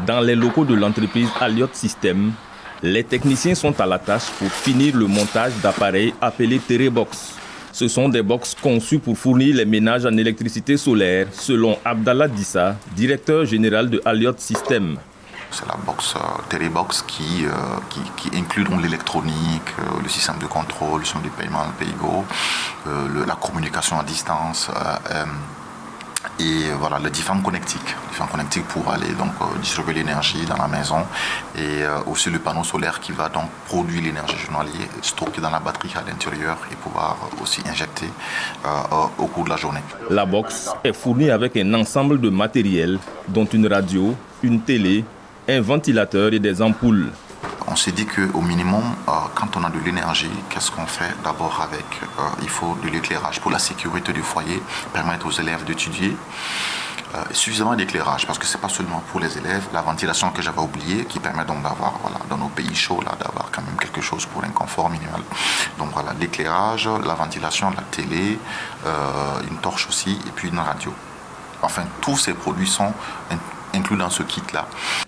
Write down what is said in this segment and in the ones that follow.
Dans les locaux de l'entreprise Alliot System, les techniciens sont à la tâche pour finir le montage d'appareils appelés Terebox. Ce sont des box conçus pour fournir les ménages en électricité solaire, selon Abdallah Dissa, directeur général de Alliot System. C'est la box Terebox qui inclut donc l'électronique, le système de contrôle, le système de paiement, le PayGo, la communication à distance et voilà, les différents connectiques pour aller donc distribuer l'énergie dans la maison et aussi le panneau solaire qui va donc produire l'énergie journalière stockée dans la batterie à l'intérieur et pouvoir aussi injecter au cours de la journée. La box est fournie avec un ensemble de matériel dont une radio, une télé, un ventilateur et des ampoules. On s'est dit qu'au minimum, quand on a de l'énergie, qu'est-ce qu'on fait d'abord avec il faut de l'éclairage pour la sécurité du foyer, permettre aux élèves d'étudier. Suffisamment d'éclairage, parce que ce n'est pas seulement pour les élèves, la ventilation que j'avais oubliée, qui permet donc d'avoir, voilà, dans nos pays chauds, là, d'avoir quand même quelque chose pour un confort minimal. Donc voilà, l'éclairage, la ventilation, la télé, une torche aussi, et puis une radio. Enfin, tous ces produits sont inclus dans ce kit-là.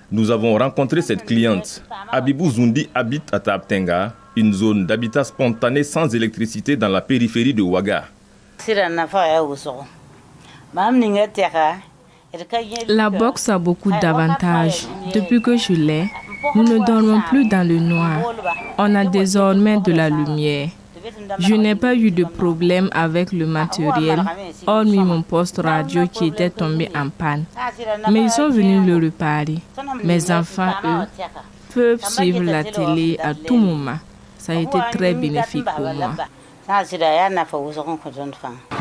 Nous avons rencontré cette cliente. Abibou Zoundi habite à Taaptenga, une zone d'habitat spontané sans électricité dans la périphérie de Ouaga. La box a beaucoup d'avantages. Depuis que je l'ai, nous ne dormons plus dans le noir. On a désormais de la lumière. Je n'ai pas eu de problème avec le matériel, hormis mon poste radio qui était tombé en panne. Mais ils sont venus le réparer. Mes enfants, eux, peuvent suivre la télé à tout moment. Ça a été très bénéfique pour moi.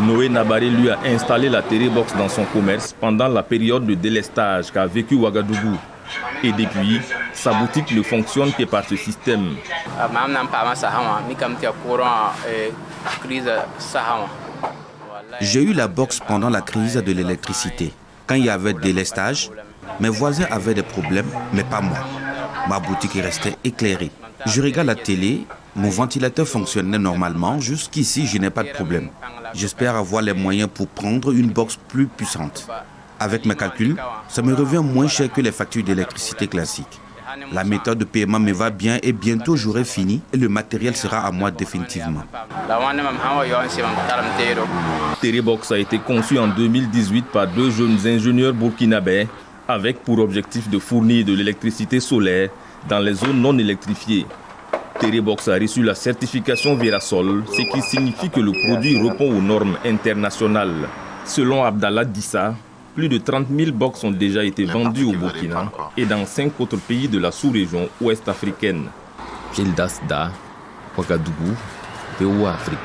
Noé Nabaré lui a installé la Terebox dans son commerce pendant la période de délestage qu'a vécu Ouagadougou. Et depuis, sa boutique ne fonctionne que par ce système. J'ai eu la box pendant la crise de l'électricité. Quand il y avait délestage, mes voisins avaient des problèmes, mais pas moi. Ma boutique restait éclairée. Je regarde la télé, mon ventilateur fonctionnait normalement. Jusqu'ici, je n'ai pas de problème. J'espère avoir les moyens pour prendre une box plus puissante. Avec mes calculs, ça me revient moins cher que les factures d'électricité classiques. La méthode de paiement me va bien et bientôt j'aurai fini et le matériel sera à moi définitivement. Terebox a été conçu en 2018 par deux jeunes ingénieurs burkinabés avec pour objectif de fournir de l'électricité solaire dans les zones non électrifiées. Terebox a reçu la certification Virasol, ce qui signifie que le produit répond aux normes internationales. Selon Abdallah Dissa, plus de 30 000 box ont déjà été vendus au Burkina et dans 5 autres pays de la sous-région ouest africaine. Gildas Da, Ouagadougou, PO Afrique.